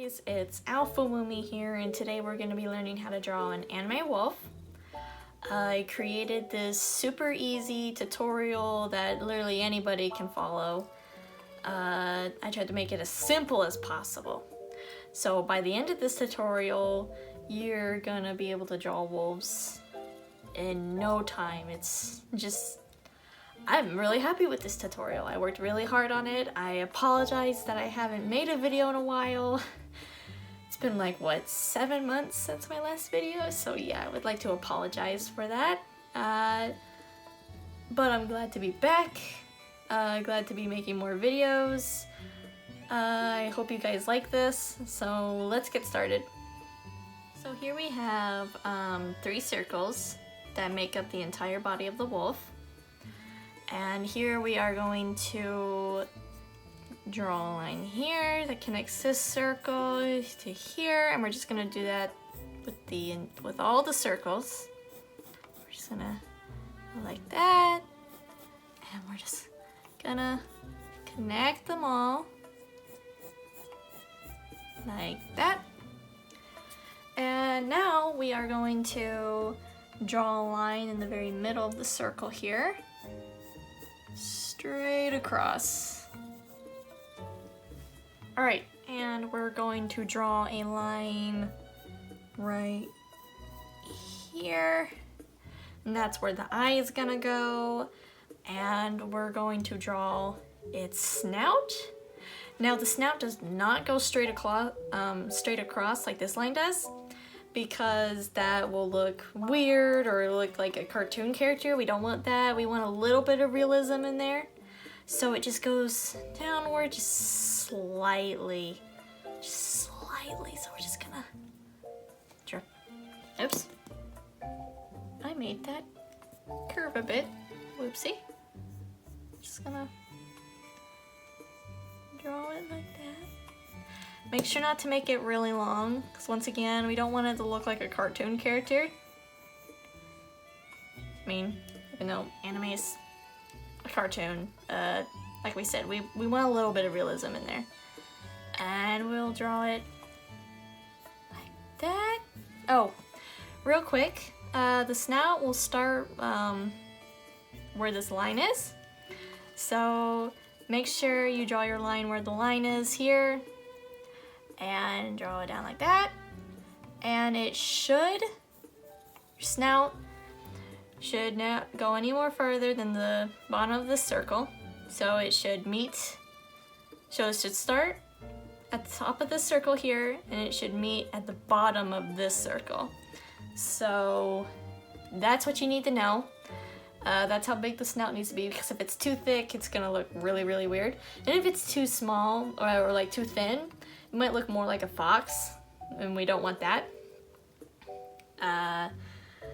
guys, it's Alpha Woomy here, and today we're going to be learning how to draw an anime wolf. I created this super easy tutorial that literally anybody can follow. I tried to make it as simple as possible. So by the end of this tutorial, you're gonna be able to draw wolves in no time. It's just, I'm really happy with this tutorial. I worked really hard on it. I apologize that I haven't made a video in a while. It's been like, what, 7 months since my last video? So yeah, I would like to apologize for that. But I'm glad to be back. Glad to be making more videos. I hope you guys like this. So let's get started. So here we have 3 circles that make up the entire body of the wolf. And here we are going to draw a line here that connects this circle to here, and we're just gonna do that with all the circles. We're just gonna go like that, and we're just gonna connect them all like that. And now we are going to draw a line in the very middle of the circle here, straight across. All right, and we're going to draw a line right here, and that's where the eye is gonna go. And we're going to draw its snout. Now the snout does not go straight across like this line does, because that will look weird or look like a cartoon character. We don't want that. We want a little bit of realism in there. So it just goes downward just slightly. So we're just gonna draw. Oops. I made that curve a bit. Whoopsie. Just gonna draw it like that. Make sure not to make it really long, because once again, we don't want it to look like a cartoon character. I mean, even though anime is a cartoon, like we said, we want a little bit of realism in there. And we'll draw it like that. Oh, real quick, the snout will start where this line is. So make sure you draw your line where the line is here, and draw it down like that. And it should, your snout should not go any more further than the bottom of this circle. So it should meet, so it should start at the top of this circle here, and it should meet at the bottom of this circle. So that's what you need to know. That's how big the snout needs to be, because if it's too thick, it's gonna look really, really weird. And if it's too small or like too thin, it might look more like a fox, and we don't want that.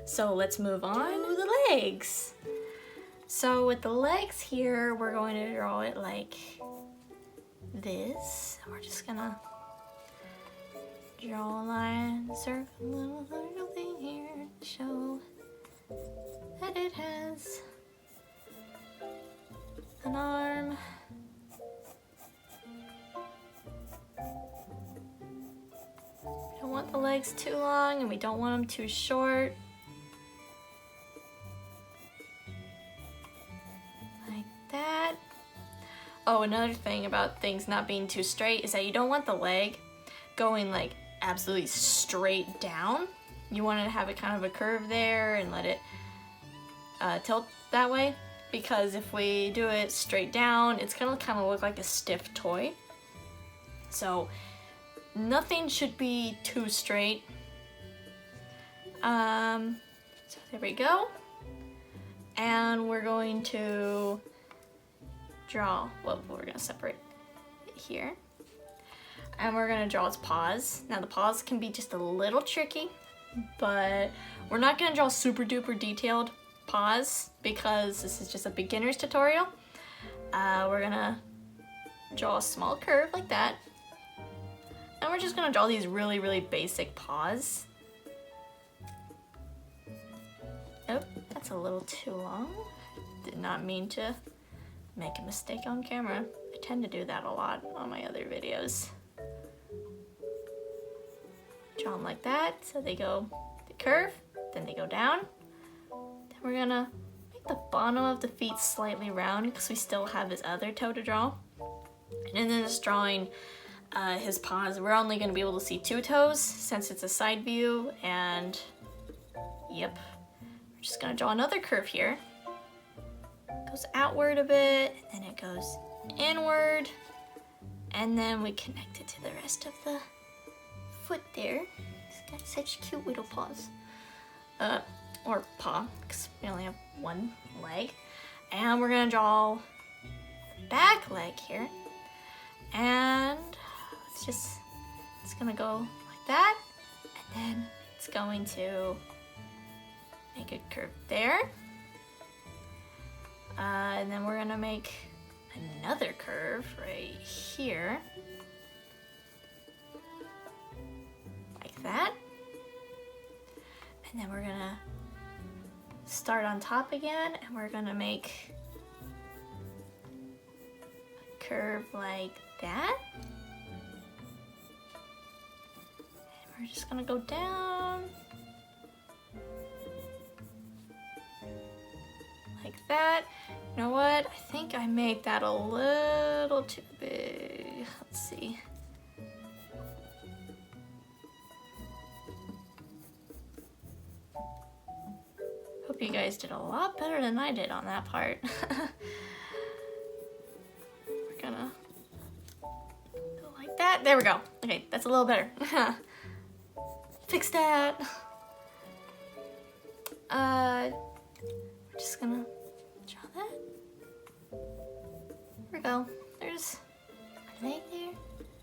So let's move on to the legs. So with the legs here, we're going to draw it like this. We're just gonna draw a line, circle, little thing here to show that it has an arm. We don't want the legs too long, and we don't want them too short. Like that. Oh, another thing about things not being too straight is that you don't want the leg going like absolutely straight down. You want to have it kind of a curve there and let it tilt that way, because if we do it straight down, it's gonna kind of look like a stiff toy. So nothing should be too straight. So there we go. And we're going to draw, well, we're gonna separate it here. And we're gonna draw its paws. Now the paws can be just a little tricky, but we're not gonna draw super duper detailed paws because this is just a beginner's tutorial. We're gonna draw a small curve like that. And we're just gonna draw these really, really basic paws. Oh, that's a little too long. Did not mean to make a mistake on camera. I tend to do that a lot on my other videos. Draw them like that, so they go the curve, then they go down. Then we're gonna make the bottom of the feet slightly round because we still have his other toe to draw. And then just drawing his paws, we're only gonna be able to see 2 toes since it's a side view, and yep. We're just gonna draw another curve here. Goes outward a bit, and then it goes inward, and then we connect it to the rest of the foot there. He's got such cute little paws. Or paw, because we only have 1 leg. And we're gonna draw the back leg here. And it's gonna go like that, and then it's going to make a curve there. And then we're gonna make another curve right here. Like that. And then we're gonna start on top again, and we're gonna make a curve like that. And we're just gonna go down. Like that. You know what? I think I made that a little too big. Let's see. Hope you guys did a lot better than I did on that part. We're gonna go like that. There we go. Okay, that's a little better. Fix that. We're just gonna draw that. There we go. There's my leg there.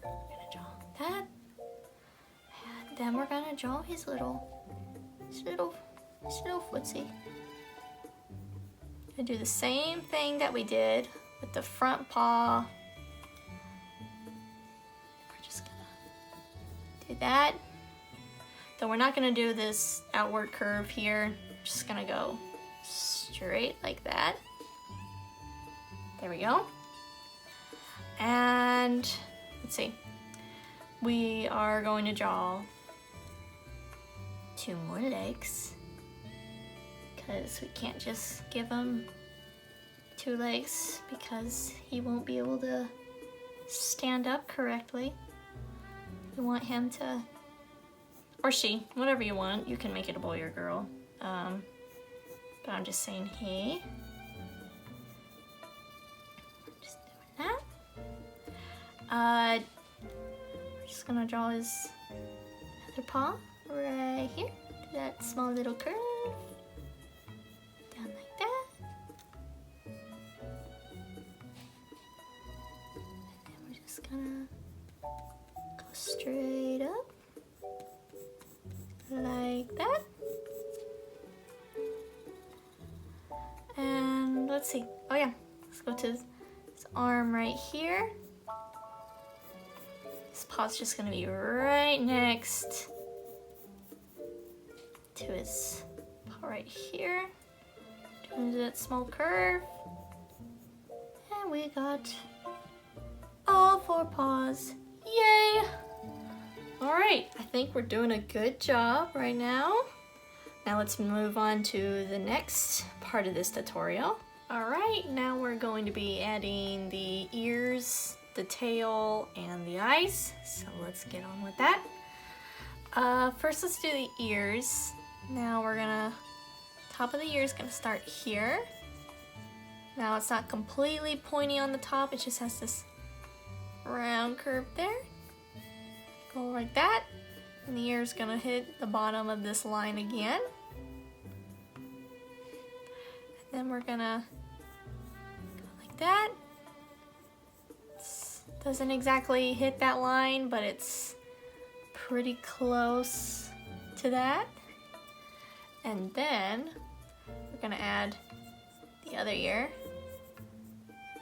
We're gonna draw that. And then we're gonna draw his little footsie. Gonna do the same thing that we did with the front paw. We're just gonna do that. Though we're not gonna do this outward curve here. We're just gonna go straight like that. There we go. And let's see. We are going to draw 2 more legs, because we can't just give him 2 legs because he won't be able to stand up correctly. We want him to, or she, whatever you want. You can make it a boy or girl. But I'm just saying he. Just doing that. We're just gonna draw his other paw right here. Do that small little curve. Down like that. And then we're just gonna go straight up. Like that. And let's see. Oh yeah, let's go to his arm right here. His paw's just gonna be right next to his paw right here. Doing that small curve. And we got all 4 paws. Yay! Alright, I think we're doing a good job right now. Now let's move on to the next part of this tutorial. Alright, now we're going to be adding the ears, the tail, and the eyes. So let's get on with that. First let's do the ears. Now we're gonna, top of the ear is gonna start here. Now it's not completely pointy on the top, it just has this round curve there. Go like that. And the ear is gonna hit the bottom of this line again. And then we're gonna go like that. It doesn't exactly hit that line, but it's pretty close to that. And then we're gonna add the other ear.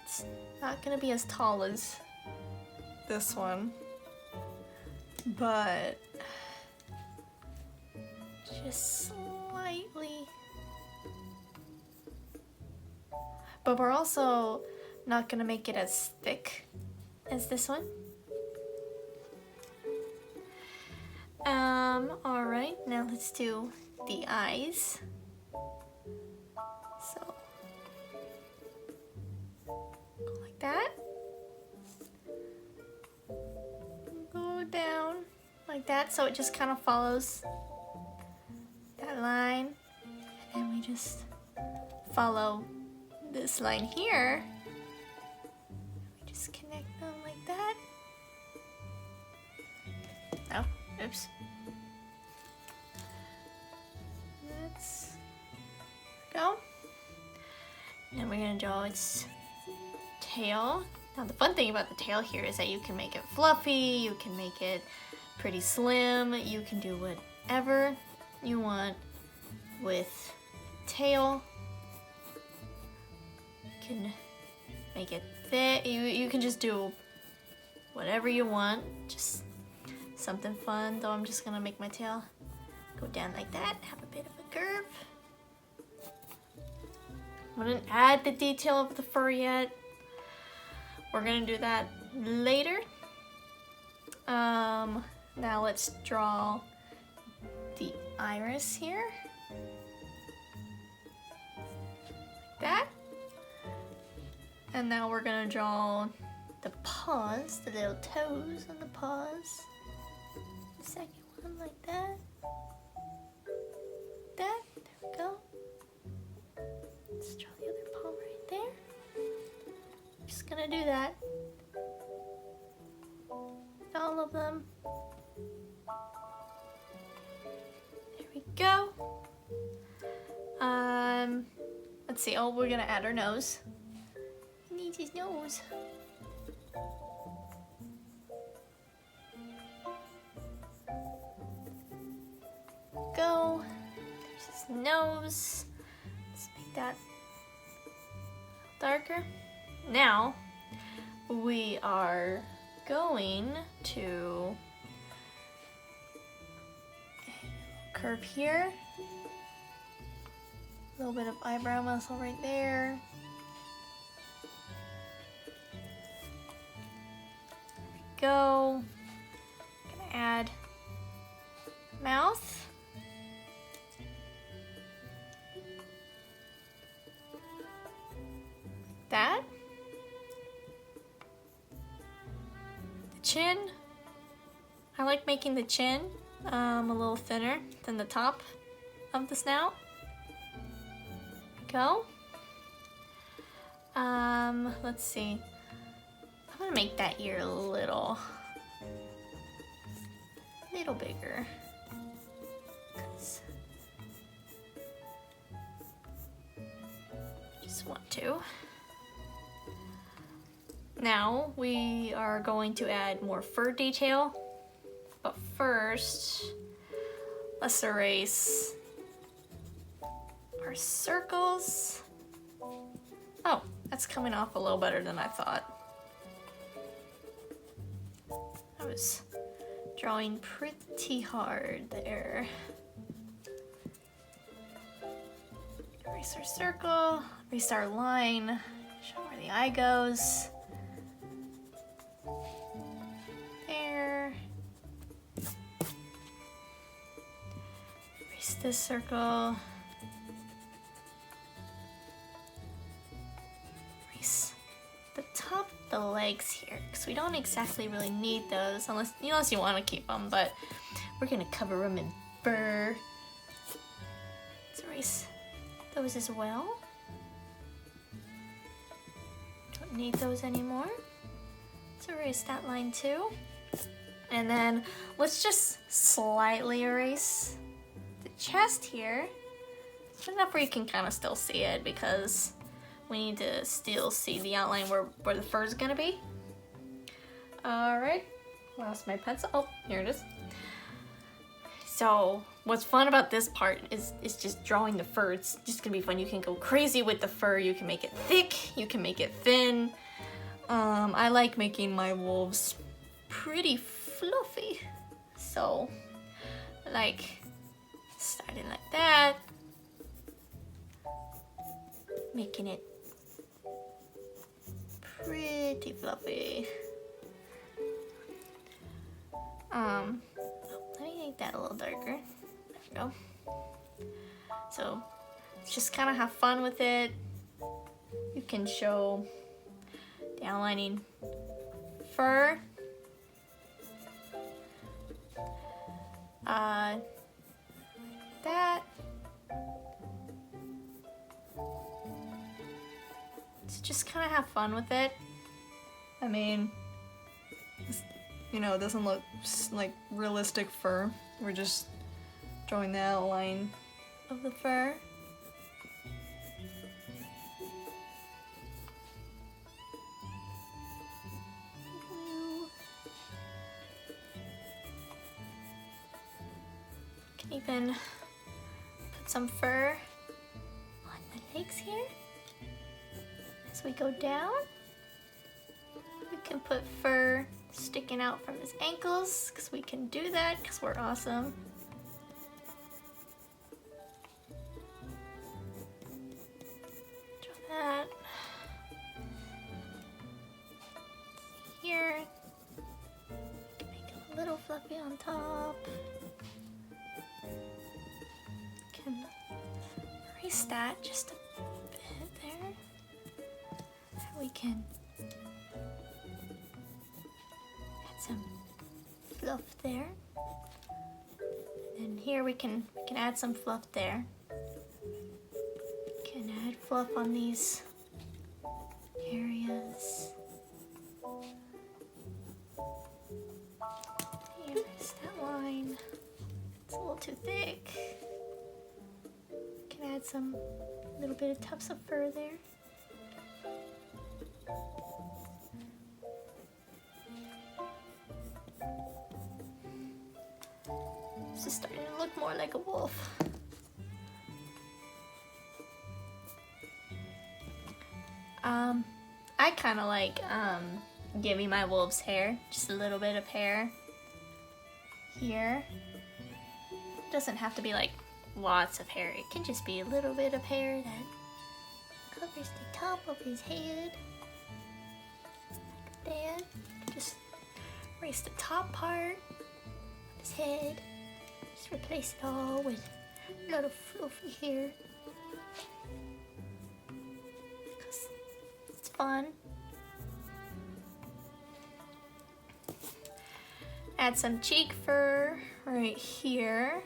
It's not gonna be as tall as this one, but just slightly. But we're also not gonna make it as thick as this one. Alright, now let's do the eyes. So, go like that. Go down like that, so it just kind of follows that line. And then we just follow this line here. We just connect them like that. Oh, oops. Let's go. And we're gonna draw its tail. Now the fun thing about the tail here is that you can make it fluffy, you can make it pretty slim, you can do whatever you want with tail. You can make it thick, you can just do whatever you want, just something fun. Though I'm just gonna make my tail go down like that, have a bit of a curve. I wouldn't add the detail of the fur yet. We're gonna do that later. Now let's draw the iris here. Like that. And now we're gonna draw the paws, the little toes on the paws. The second one like that. There we go. Let's draw the other paw right there. Just gonna do that. All of them. There we go. Let's see. Oh, we're gonna add our nose. He needs his nose. Go. There's his nose. Let's make that darker. Now we are going to curve here. A little bit of eyebrow muscle right there. There we go. Gonna add mouth. That. The chin. I like making the chin a little thinner than the top of the snout. Go. Let's see. I'm gonna make that ear a little bigger. 'Cause just want to. Now we are going to add more fur detail, but first let's erase our circles. Oh, that's coming off a little better than I thought. I was drawing pretty hard there. Erase our circle, erase our line, show where the eye goes. There. Erase this circle. Erase the top of the legs here, because we don't exactly really need those unless you want to keep them, but we're gonna cover them in fur. Let's erase those as well. Don't need those anymore. Let's erase that line too. And then let's just slightly erase the chest here. Enough where you can kind of still see it, because we need to still see the outline where the fur is gonna be. Alright, lost my pencil. Oh, here it is. So what's fun about this part is just drawing the fur. It's just gonna be fun. You can go crazy with the fur. You can make it thick, you can make it thin. I like making my wolves pretty fluffy. So like starting like that, making it pretty fluffy. Let me make that a little darker. There we go. So just kind of have fun with it. You can show the outlining fur. That. So just kind of have fun with it. I mean, you know, it doesn't look like realistic fur. We're just drawing the outline of the fur. Can even put some fur on the legs here. As we go down, we can put fur sticking out from his ankles, because we can do that, because we're awesome. Draw that. Here. Make it a little fluffy on top. Can erase that just a bit there. We can add some fluff there. And here we can add some fluff there. Can add fluff on these areas. Here's that line. It's a little too thick. Can add some little bit of tufts of fur there. This is starting to look more like a wolf. I kind of like giving my wolf's hair just a little bit of hair here. It doesn't have to be like lots of hair. It can just be a little bit of hair that covers the top of his head. Like that. Just erase the top part of his head. Just replace it all with a lot of fluffy hair. Because it's fun. Add some cheek fur right here.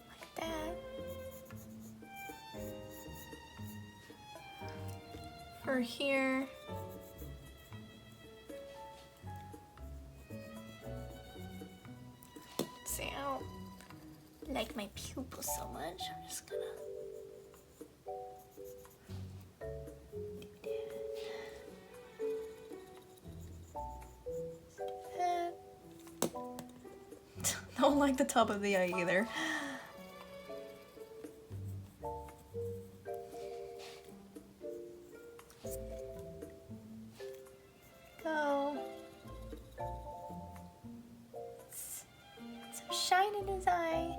Like that. Fur here. See, I don't like my pupils so much. I'm just gonna don't like the top of the eye either. Go. Some shine in his eye.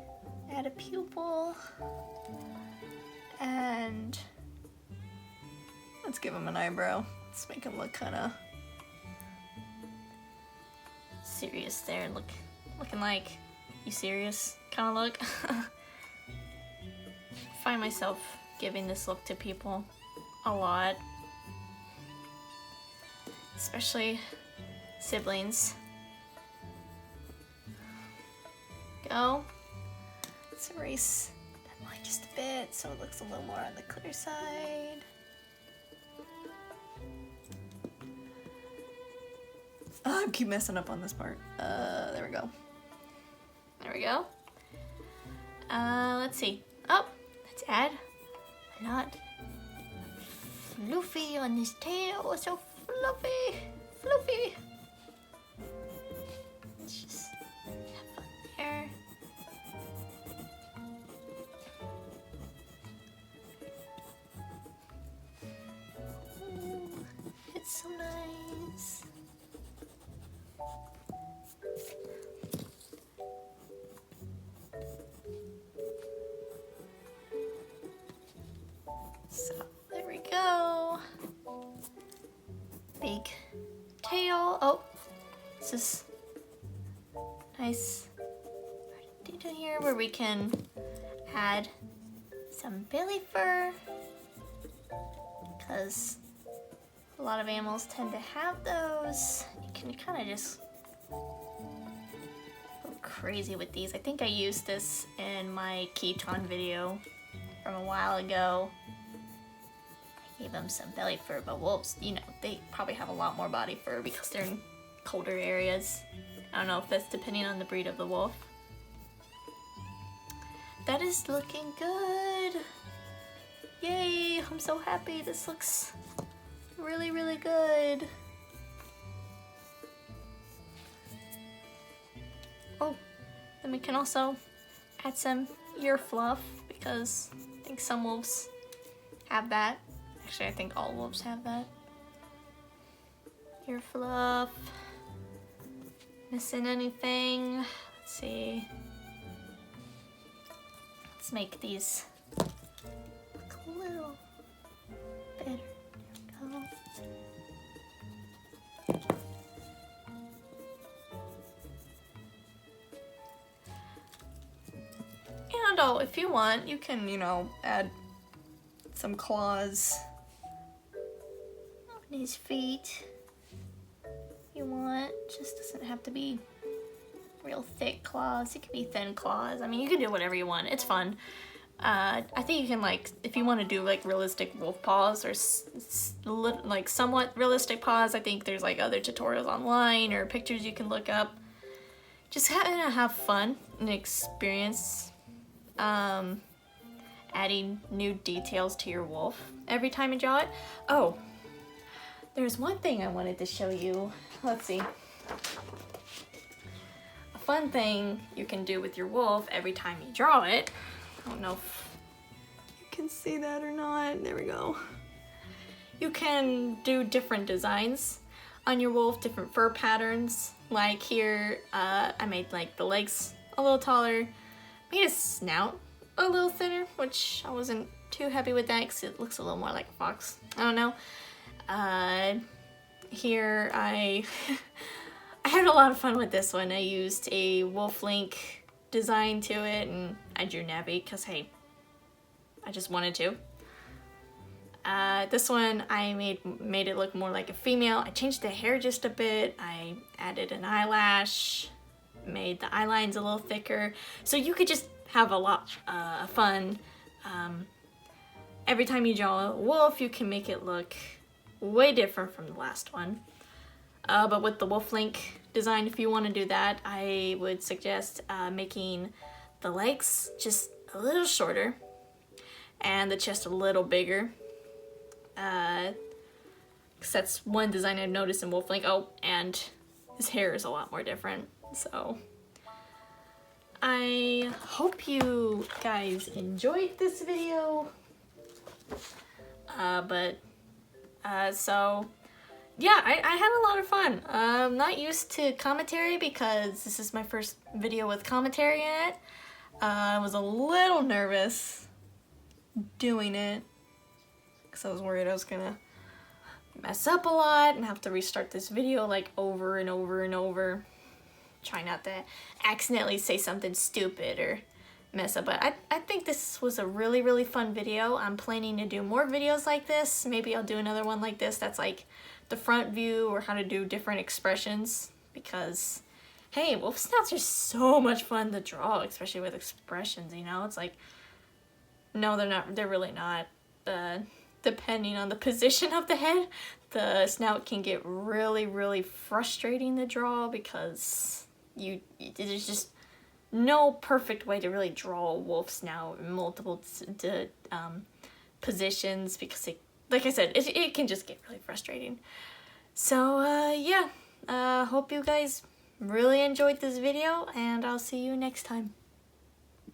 Add a pupil. And let's give him an eyebrow. Let's make him look kind of serious there. Looking like, you serious kind of look. Find myself giving this look to people a lot, especially siblings. Go. Let's erase that line just a bit so it looks a little more on the clear side. Oh, I keep messing up on this part. There we go. There we go. Let's see. Oh, let's add a lot fluffy on his tail. So fluffy, fluffy. Let's just have fun there. Ooh, it's so nice. So there we go. big tail. Oh, this is nice detail here where we can add some belly fur, because a lot of animals tend to have those. You can kind of just go crazy with these. I think I used this in my Keton video from a while ago. I gave them some belly fur, but wolves, you know, they probably have a lot more body fur because they're in colder areas. I don't know if that's depending on the breed of the wolf. That is looking good. Yay, I'm so happy. This looks really, really good. Oh, then we can also add some ear fluff because I think some wolves have that. Actually, I think all wolves have that. Ear fluff. Missing anything? Let's see. Let's make these look a little better. There we go. And oh, if you want, you can, you know, add some claws on his feet. If you want, just doesn't have to be real thick claws. It could be thin claws. I mean, you can do whatever you want. It's fun. I think you can, like, if you want to do like realistic wolf paws or like somewhat realistic paws, I think there's like other tutorials online or pictures you can look up. Just have fun and experience adding new details to your wolf every time you draw it. Oh, there's one thing I wanted to show you. Let's see. A fun thing you can do with your wolf every time you draw it. I don't know if you can see that or not. There we go. You can do different designs on your wolf, different fur patterns. Like here, I made like the legs a little taller, made a snout a little thinner, which I wasn't too happy with that because it looks a little more like a fox. I don't know. Here I had a lot of fun with this one. I used a wolf link design to it, and I drew Nabby because, hey, I just wanted to. This one I made it look more like a female. I changed the hair just a bit. I added an eyelash, made the eye lines a little thicker, so you could just have a lot of fun. Every time you draw a wolf, you can make it look way different from the last one. But with the wolf link design, if you want to do that, I would suggest making the legs just a little shorter and the chest a little bigger. Because that's one design I've noticed in wolf link. Oh, and his hair is a lot more different. So I hope you guys enjoyed this video. So yeah, I had a lot of fun. I'm not used to commentary because this is my first video with commentary in it. I was a little nervous doing it because I was worried I was gonna mess up a lot and have to restart this video like over and over and over. Try not to accidentally say something stupid or mess up, but I think this was a really, really fun video. I'm planning to do more videos like this. Maybe I'll do another one like this that's like the front view or how to do different expressions, because hey, wolf snouts are so much fun to draw, especially with expressions, you know? It's like, no, they're not, they're really not. Depending on the position of the head, the snout can get really, really frustrating to draw because there's just no perfect way to really draw a wolf snout in multiple positions, because it, like I said, it can just get really frustrating. So yeah, hope you guys really enjoyed this video, and I'll see you next time.